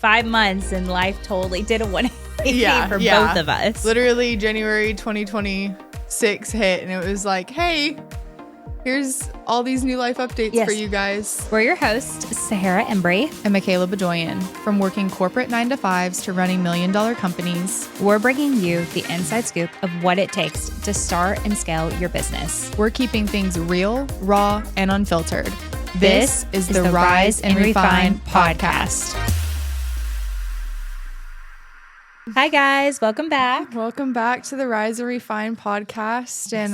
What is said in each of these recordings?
5 months and life totally did a 180 for both of us. Literally January 2026 hit and it was like, hey, here's all these new life updates for you guys. We're your hosts, Sahara Embry and Michaela Bedoyan. From working corporate 9-to-5s to running $1 million companies, we're bringing you the inside scoop of what it takes to start and scale your business. We're keeping things real, raw, and unfiltered. This is the Rise and Refine podcast. Hi guys, welcome back. Welcome back to the Rise and Refine podcast. And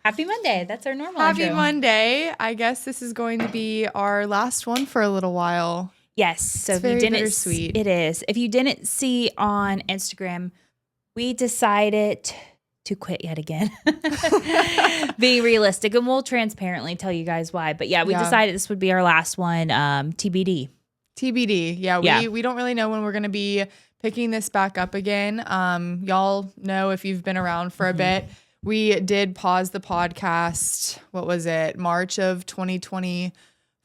happy Monday. That's our normal happy intro. Monday. I guess this is going to be our last one for a little while. Yes. So it's if you didn't bittersweet. It is. If you didn't see on Instagram, we decided to quit yet again. Being realistic, and we'll transparently tell you guys why. But we decided this would be our last one. TBD. TBD. Yeah, we don't really know when we're going to be picking this back up again. Y'all know if you've been around for a bit, we did pause the podcast. What was it? March of 2020.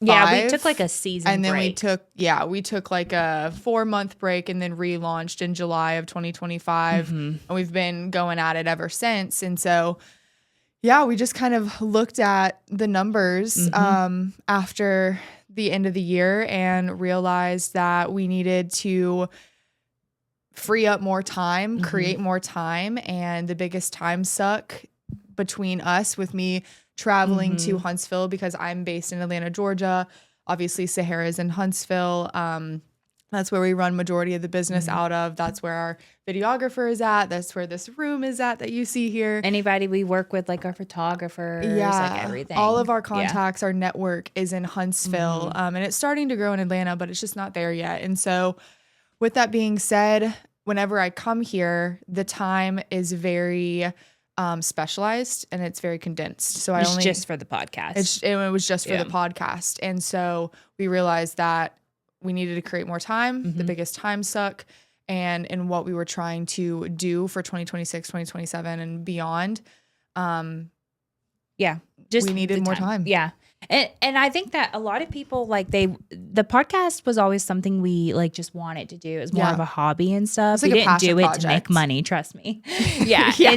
Yeah, we took like a season and then break. we took like a 4-month break and then relaunched in July of 2025. And we've been going at it ever since. And so, we just kind of looked at the numbers after the end of the year and realized that we needed to free up more time, create more time. And the biggest time suck between us, with me traveling to Huntsville because I'm based in Atlanta, Georgia. Obviously, Sahara's in Huntsville. That's where we run majority of the business out of. That's where our videographer is at. That's where this room is at that you see here. Anybody we work with, like our photographers, like everything. All of our contacts, our network is in Huntsville. And it's starting to grow in Atlanta, but it's just not there yet. And so with that being said, whenever I come here, the time is very specialized and it's very condensed. So it's just for the podcast. It was just for the podcast. And so we realized that we needed to create more time, the biggest time suck, and in what we were trying to do for 2026, 2027 and beyond. Just we needed more time. Yeah. And I think that a lot of people the podcast was always something we just wanted to do. It was more of a hobby and stuff. Like we didn't do it to make money, trust me.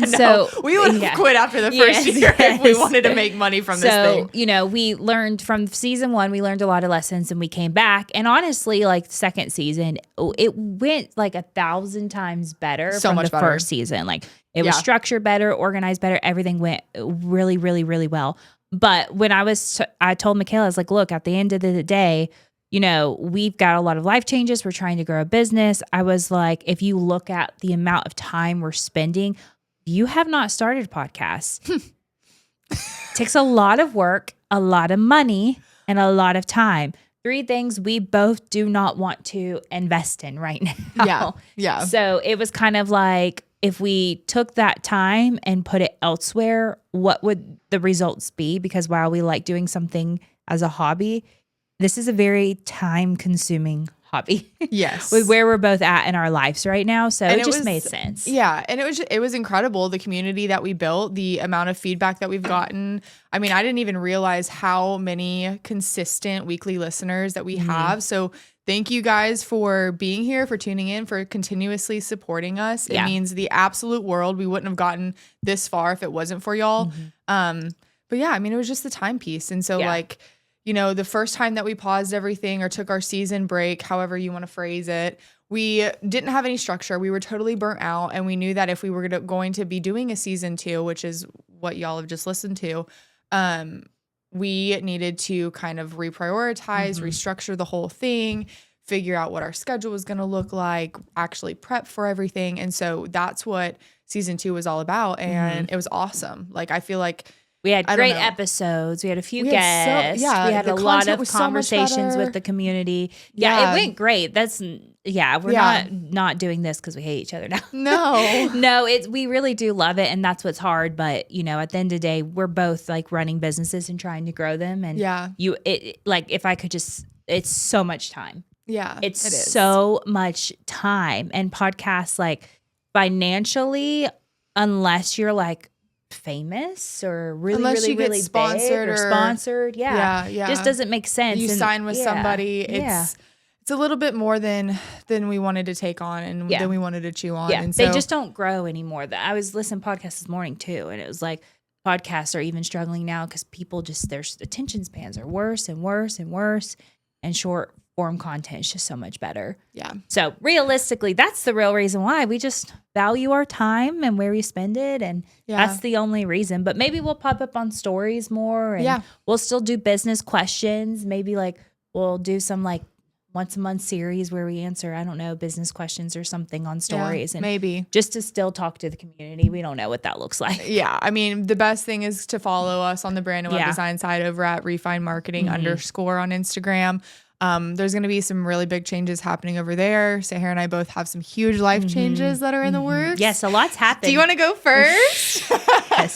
So we would have quit after the first year if we wanted to make money from this thing. So, we learned from season 1, we learned a lot of lessons and we came back. And honestly, the second season, it went 1,000 times better from the first season. It was structured better, organized better. Everything went really, really, really well. But when I told Michaela, I was like, look, at the end of the day, we've got a lot of life changes. We're trying to grow a business. I was like, if you look at the amount of time we're spending, you have not started a podcast. Takes a lot of work, a lot of money, and a lot of time. 3 things we both do not want to invest in right now. Yeah. So it was kind of like, if we took that time and put it elsewhere, what would the results be? Because while we like doing something as a hobby, this is a very time-consuming hobby. Yes. With where we're both at in our lives right now. So it just made sense. Yeah. And it was incredible, the community that we built, the amount of feedback that we've gotten. I mean, I didn't even realize how many consistent weekly listeners that we have. So thank you guys for being here, for tuning in, for continuously supporting us. It means the absolute world. We wouldn't have gotten this far if it wasn't for y'all. But yeah, I mean, it was just the timepiece. And so the first time that we paused everything or took our season break, however you want to phrase it, we didn't have any structure. We were totally burnt out. And we knew that if we were going to be doing a season 2, which is what y'all have just listened to, we needed to kind of reprioritize, restructure the whole thing, figure out what our schedule was going to look like, actually prep for everything. And so that's what season 2 was all about. And it was awesome. I feel like we had great episodes. We had a few guests. We had a lot of conversations with the community. Yeah, it went great. We're not doing this because we hate each other now. No, we really do love it, and that's what's hard. But at the end of the day, we're both running businesses and trying to grow them. And if I could just, it's so much time. Yeah, it's so much time. And podcasts, financially, unless you're famous or really sponsored big or sponsored. Just doesn't make sense. You sign with somebody. it's a little bit more than we wanted to take on and than we wanted to chew on. Yeah, and so, they just don't grow anymore. I was listening to podcasts this morning too, and it was like podcasts are even struggling now because people just, their attention spans are worse and worse and worse, and short form content is just so much better. Yeah. So realistically, that's the real reason why we just value our time and where we spend it. And that's the only reason. But maybe we'll pop up on stories more, and we'll still do business questions. Maybe like we'll do some like once a month series where we answer, I don't know, business questions or something on stories. And maybe just to still talk to the community. We don't know what that looks like. Yeah. I mean, the best thing is to follow us on the brand and web design side over at _marketing_ on Instagram. There's going to be some really big changes happening over there. Sahara and I both have some huge life changes that are in the works. Yes, a lot's happened. Do you want to go first? Yes.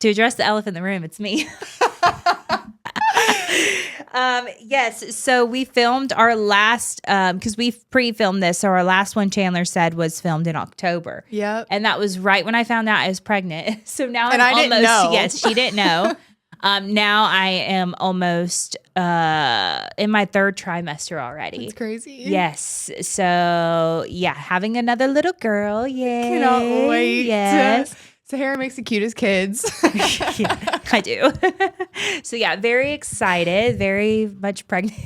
To address the elephant in the room, it's me. Yes. So we filmed our last, because we pre-filmed this. So our last one, Chandler said, was filmed in October. Yep. And that was right when I found out I was pregnant. So now I didn't know. Yes, she didn't know. Now I am almost in my third trimester already. That's crazy. Yes. So yeah, having another little girl. Yay. Cannot wait. Yes. Sahara makes the cutest kids. Yeah, I do. So yeah, very excited, very much pregnant.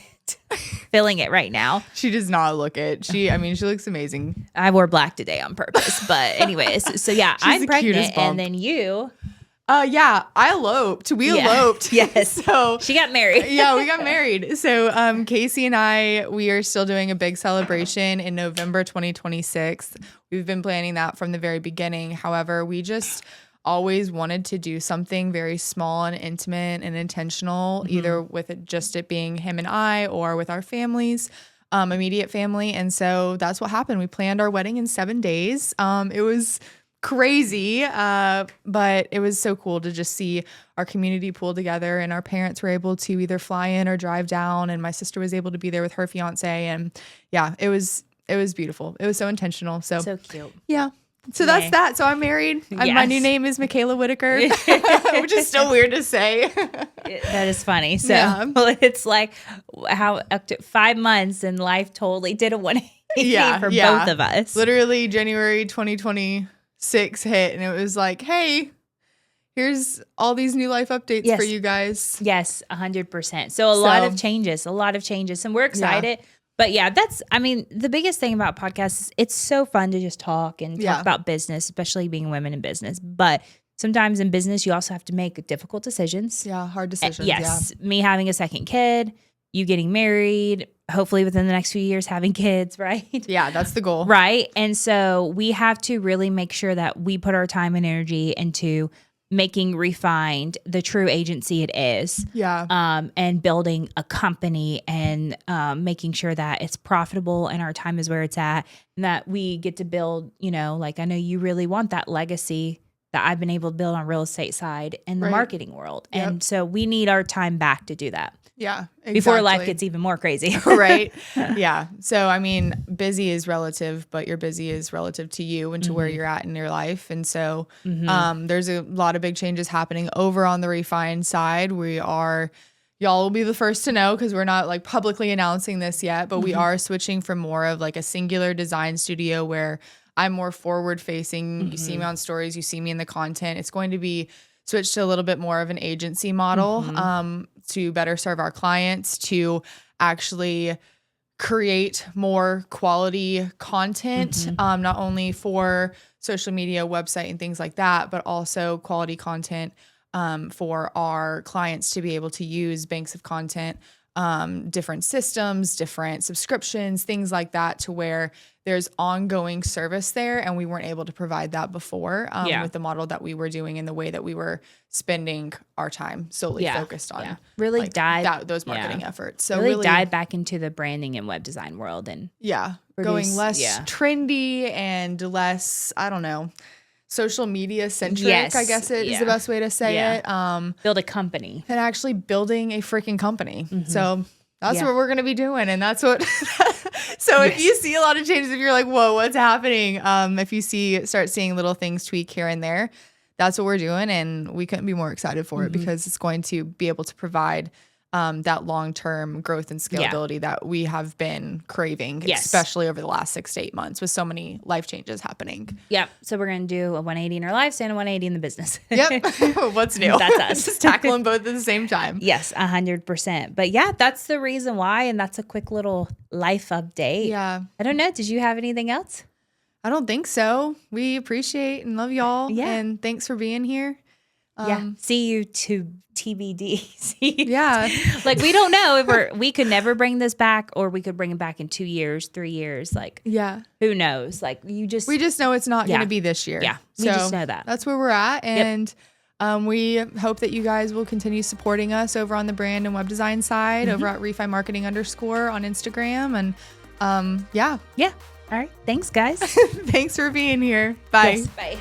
Feeling it right now. She does not look it. She looks amazing. I wore black today on purpose. But anyways, so yeah, I'm pregnant. And then you. Yeah, I eloped. We eloped. Yes. So she got married. Yeah, we got married. So Casey and I, we are still doing a big celebration in November 2026. We've been planning that from the very beginning. However, we just always wanted to do something very small and intimate and intentional, either with it being him and I or with our families, immediate family. And so that's what happened. We planned our wedding in 7 days. It was crazy, but it was so cool to just see our community pull together, and our parents were able to either fly in or drive down, and my sister was able to be there with her fiance, and yeah, it was beautiful. It was so intentional. So cute. Yeah. So that's that. So I'm married. Yes. My new name is Michaela Whitaker, which is still weird to say. That is funny. So it's like how up to 5 months and life totally did a 180 for both of us. Literally January 2026 hit, and it was like, hey, here's all these new life updates for you guys. Yes, 100%. So a lot of changes, and we're excited. But yeah, the biggest thing about podcasts is it's so fun to just talk and talk about business, especially being women in business. But sometimes in business, you also have to make difficult decisions. Yeah, hard decisions. Yes, me having a second kid, you getting married, hopefully within the next few years having kids, right? Yeah, that's the goal. Right. And so we have to really make sure that we put our time and energy into making Refined the true agency it is. Yeah. And building a company and making sure that it's profitable and our time is where it's at, and that we get to build, like I know you really want that legacy that I've been able to build on real estate side and the marketing world. Yep. And so we need our time back to do that. Yeah, exactly. Before life gets even more crazy. Right. Yeah. So, busy is relative, but your busy is relative to you and to where you're at in your life. And so there's a lot of big changes happening over on the Refined side. Y'all will be the first to know because we're not like publicly announcing this yet, but we are switching from more of like a singular design studio where I'm more forward facing. You see me on stories, you see me in the content. It's going to be switched to a little bit more of an agency model to better serve our clients, to actually create more quality content, not only for social media, website, and things like that, but also quality content for our clients to be able to use banks of content, different systems, different subscriptions, things like that, to where there's ongoing service there, and we weren't able to provide that before with the model that we were doing and the way that we were spending our time solely focused on. Really those marketing efforts. So really dive back into the branding and web design world and going less trendy and less, I don't know, social media centric, I guess is the best way to say it. Build a company. And actually building a freaking company. So that's what we're going to be doing. And that's what, so if you see a lot of changes, if you're like, whoa, what's happening? If you start seeing little things tweak here and there, that's what we're doing. And we couldn't be more excited for it because it's going to be able to provide that long-term growth and scalability that we have been craving, especially over the last 6 to 8 months with so many life changes happening. Yep. So we're going to do a 180 in our lives and a 180 in the business. Yep. What's new? That's us. Just tackling both at the same time. Yes, 100%. But yeah, that's the reason why. And that's a quick little life update. Yeah. I don't know. Did you have anything else? I don't think so. We appreciate and love y'all. Yeah. And thanks for being here. See you to TBD. Yeah. Like, we don't know if we could never bring this back, or we could bring it back in 2 years, 3 years. Like, who knows? Like, we just know it's not going to be this year. Yeah. We just know that. That's where we're at. And we hope that you guys will continue supporting us over on the brand and web design side, over at Refi Marketing _ on Instagram. And yeah. All right. Thanks, guys. Thanks for being here. Bye. Yes, bye.